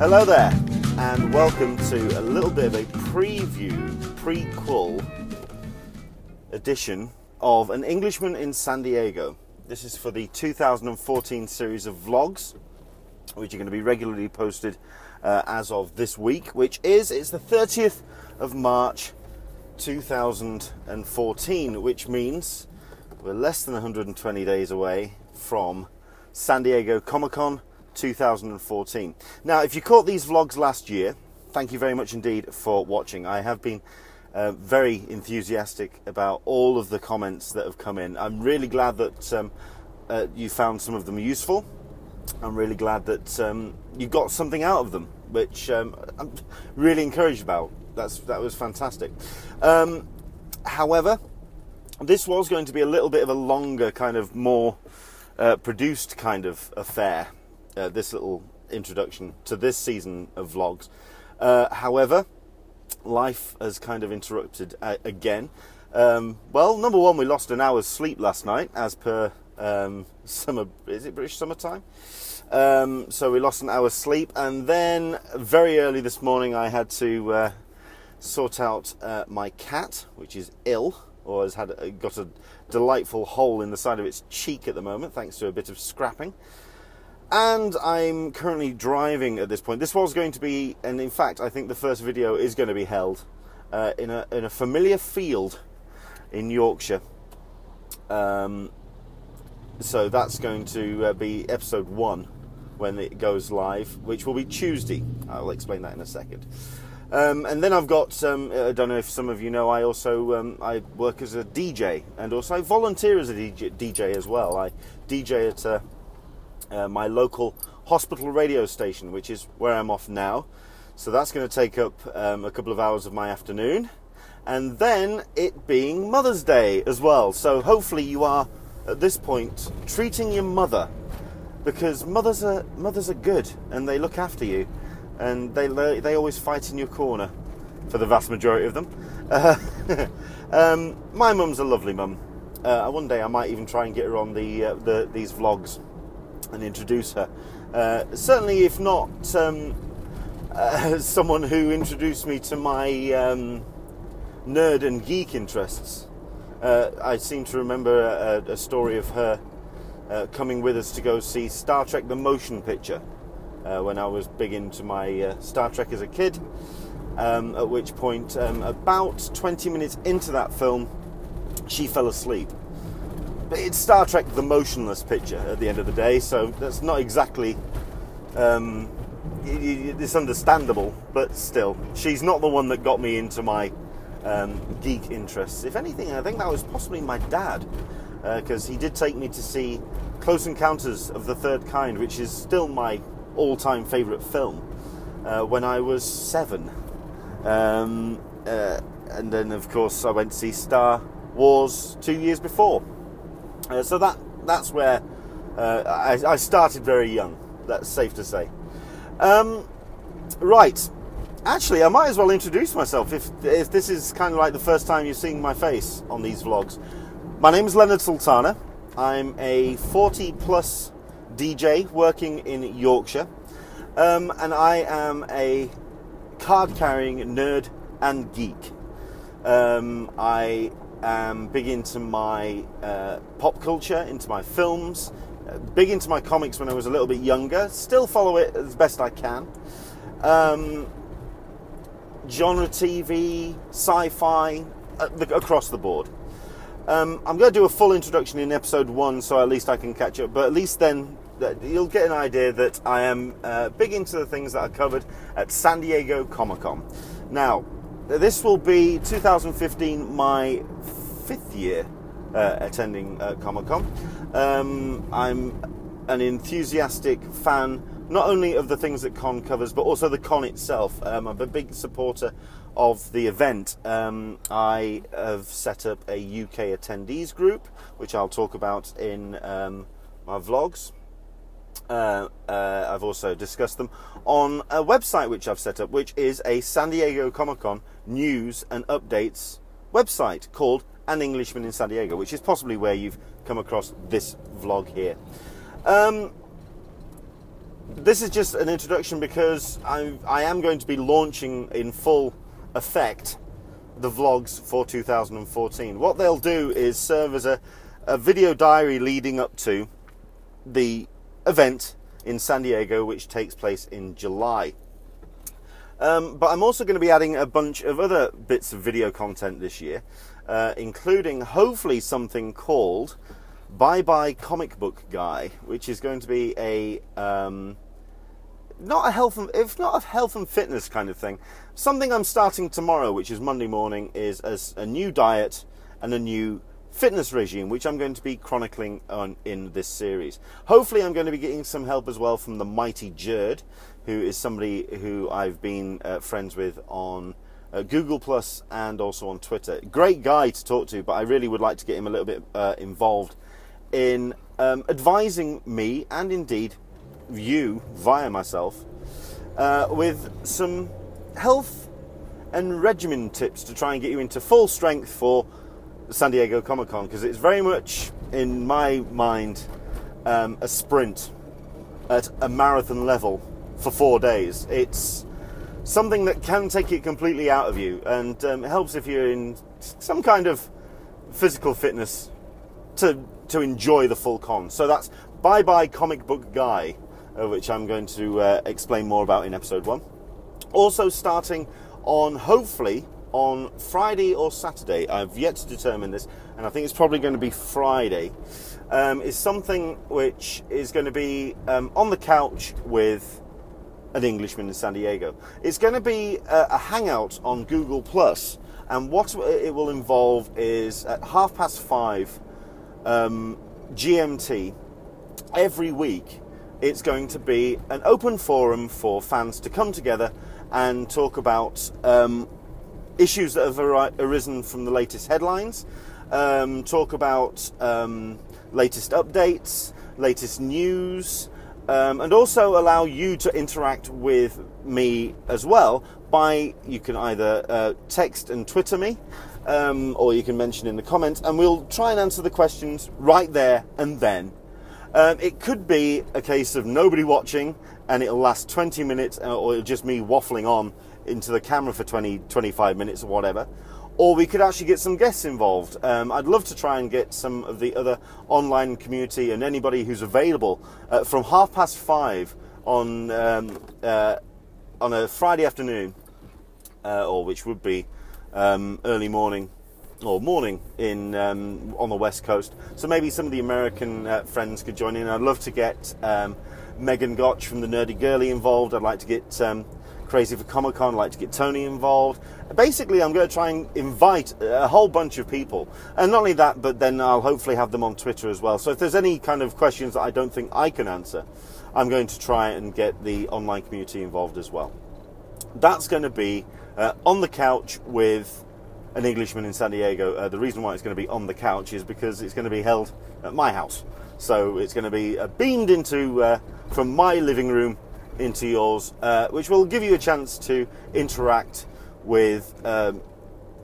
Hello there, and welcome to a little bit of a prequel edition of An Englishman in San Diego. This is for the 2014 series of vlogs, which are going to be regularly posted as of this week, it's the 30th of March 2014, which means we're less than 120 days away from San Diego Comic-Con 2014. Now, if you caught these vlogs last year, thank you very much indeed for watching. I have been very enthusiastic about all of the comments that have come in. I'm really glad that you found some of them useful. I'm really glad that you got something out of them, which I'm really encouraged about. That was fantastic. However, this was going to be a little bit of a longer, kind of more produced kind of affair. This little introduction to this season of vlogs. However, life has kind of interrupted again. Well, number one, we lost an hour's sleep last night, as per summer. Is it British summertime? So we lost an hour's sleep, and then very early this morning, I had to sort out my cat, which is ill, or has got a delightful hole in the side of its cheek at the moment, thanks to a bit of scrapping. And I'm currently driving at this point. This was going to be, and in fact, I think the first video is going to be held in a familiar field in Yorkshire. So that's going to be episode 1 when it goes live, which will be Tuesday. I'll explain that in a second. And then I've got, I don't know if some of you know, I also I work as a DJ, and also I volunteer as a DJ as well. I DJ at my local hospital radio station, which is where I'm off now. So that's going to take up a couple of hours of my afternoon, and then it being Mother's Day as well. So hopefully you are at this point treating your mother, because mothers are good, and they look after you, and they always fight in your corner for the vast majority of them. My mum's a lovely mum. One day I might even try and get her on these vlogs and introduce her. Certainly, if not someone who introduced me to my nerd and geek interests. I seem to remember a story of her coming with us to go see Star Trek the Motion Picture when I was big into my Star Trek as a kid, at which point about 20 minutes into that film she fell asleep. But it's Star Trek the Motionless Picture at the end of the day, so that's not exactly it's understandable, but still, she's not the one that got me into my geek interests. If anything, I think that was possibly my dad, because he did take me to see Close Encounters of the Third Kind, which is still my all-time favourite film, when I was 7. And then, of course, I went to see Star Wars 2 years before. So that's where I started very young. That's safe to say. Right. Actually, I might as well introduce myself if this is kind of like the first time you're seeing my face on these vlogs. My name is Leonard Sultana. I'm a 40-plus DJ working in Yorkshire. And I am a card-carrying nerd and geek. I am big into my pop culture, into my films, big into my comics when I was a little bit younger. Still follow it as best I can. Genre TV, sci-fi, across the board. I'm going to do a full introduction in episode 1, so at least I can catch up. But at least then you'll get an idea that I am big into the things that are covered at San Diego Comic-Con. Now, this will be 2015, my 5th year attending Comic-Con. I'm an enthusiastic fan, not only of the things that con covers, but also the con itself. I'm a big supporter of the event. I have set up a UK attendees group, which I'll talk about in my vlogs. I've also discussed them on a website which I've set up, which is a San Diego Comic-Con news and updates website called An Englishman in San Diego, which is possibly where you've come across this vlog here. this is just an introduction because I am going to be launching in full effect the vlogs for 2014. What they'll do is serve as a video diary leading up to the event in San Diego, which takes place in July. But I'm also going to be adding a bunch of other bits of video content this year, including hopefully something called Bye Bye Comic Book Guy, which is going to be a not a health and fitness kind of thing. Something I'm starting tomorrow, which is Monday morning, is as a new diet and a new fitness regime, which I'm going to be chronicling on in this series. Hopefully I'm going to be getting some help as well from the mighty Jerd, who is somebody who I've been friends with on Google Plus and also on Twitter. Great guy to talk to, but I really would like to get him a little bit involved in advising me, and indeed you via myself, with some health and regimen tips to try and get you into full strength for San Diego Comic-Con, because it's very much, in my mind, a sprint at a marathon level for 4 days. It's something that can take it completely out of you, and it helps if you're in some kind of physical fitness to enjoy the full con. So that's Bye Bye Comic Book Guy, which I'm going to explain more about in episode 1. Also starting on, hopefully, on Friday or Saturday, I've yet to determine this, and I think it's probably going to be Friday, is something which is going to be on the couch with an Englishman in San Diego. It's going to be a hangout on Google Plus, and what it will involve is at 5:30 GMT every week. It's going to be an open forum for fans to come together and talk about issues that have arisen from the latest headlines, talk about latest updates, latest news, and also allow you to interact with me as well by, you can either text and Twitter me, or you can mention in the comments, and we'll try and answer the questions right there and then. It could be a case of nobody watching and it'll last 20 minutes, or just me waffling on into the camera for 20-25 minutes or whatever. Or we could actually get some guests involved. I'd love to try and get some of the other online community and anybody who's available from 5:30 on a Friday afternoon, or which would be early morning or morning in on the West Coast. So maybe some of the American friends could join in. I'd love to get Megan Gotch from the Nerdy Girly involved. I'd like to get Crazy for Comic-Con. I'd like to get Tony involved. Basically, I'm going to try and invite a whole bunch of people. And not only that, but then I'll hopefully have them on Twitter as well. So if there's any kind of questions that I don't think I can answer, I'm going to try and get the online community involved as well. That's going to be on the couch with an Englishman in San Diego. The reason why it's going to be on the couch is because it's going to be held at my house. So it's going to be beamed into from my living room into yours, which will give you a chance to interact with,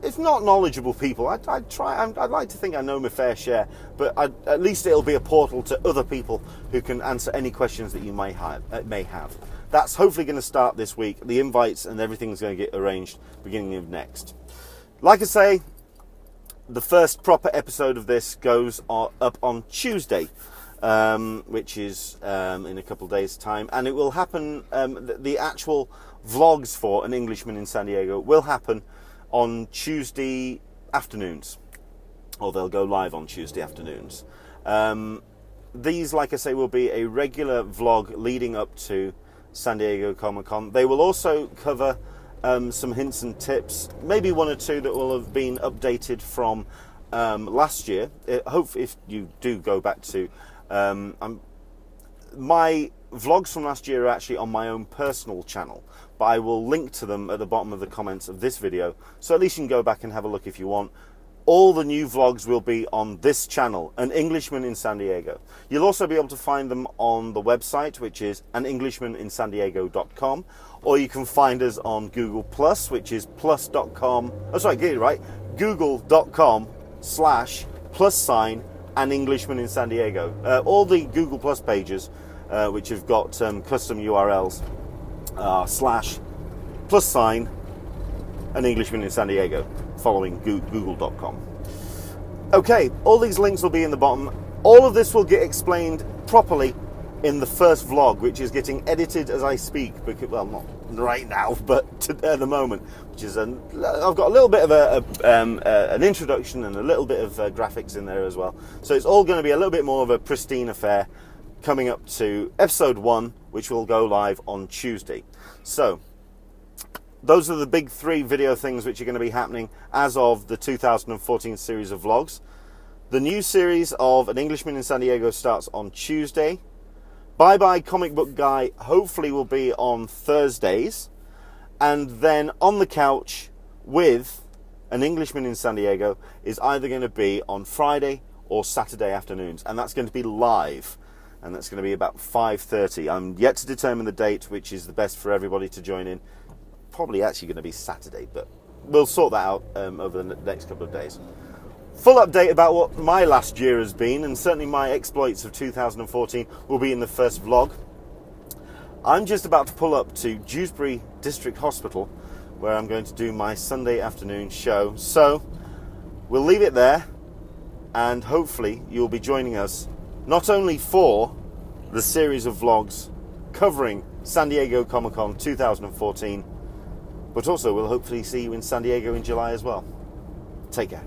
if not knowledgeable people, I'd like to think I know my fair share, but at least it'll be a portal to other people who can answer any questions that you may have. That's hopefully going to start this week. The invites and everything's going to get arranged beginning of next. Like I say, the first proper episode of this goes up on Tuesday, which is in a couple of days' time, and it will happen, the actual vlogs for An Englishman in San Diego will happen on Tuesday afternoons, or they'll go live on Tuesday afternoons. These, like I say, will be a regular vlog leading up to San Diego Comic-Con. They will also cover some hints and tips, maybe one or two that will have been updated from last year. Hope if you do go back to my vlogs from last year are actually on my own personal channel, but I will link to them at the bottom of the comments of this video, so at least you can go back and have a look if you want. All the new vlogs will be on this channel, An Englishman in San Diego. You'll also be able to find them on the website, which is anenglishmaninsandiego.com, or you can find us on Google Plus, which is plus.com. Oh, sorry, get it right. Google.com/+An Englishman in San Diego. All the Google Plus pages which have got custom URLs /+, an Englishman in San Diego, following google.com. Okay, all these links will be in the bottom. All of this will get explained properly in the first vlog, which is getting edited as I speak, because, well, not right now, but at the moment, which is I've got a little bit of an introduction and a little bit of graphics in there as well. So it's all going to be a little bit more of a pristine affair coming up to episode 1, which will go live on Tuesday. So those are the big 3 video things which are going to be happening as of the 2014 series of vlogs. The new series of An Englishman in San Diego starts on Tuesday. Bye Bye Comic Book Guy hopefully will be on Thursdays. And then On the Couch with An Englishman in San Diego is either going to be on Friday or Saturday afternoons. And that's going to be live. And that's going to be about 5:30. I'm yet to determine the date which is the best for everybody to join in. Probably actually going to be Saturday, but we'll sort that out over the next couple of days. Full update about what my last year has been, and certainly my exploits of 2014, will be in the first vlog. I'm just about to pull up to Dewsbury District Hospital, where I'm going to do my Sunday afternoon show. So we'll leave it there, and hopefully you'll be joining us not only for the series of vlogs covering San Diego Comic-Con 2014, but also we'll hopefully see you in San Diego in July as well. Take care.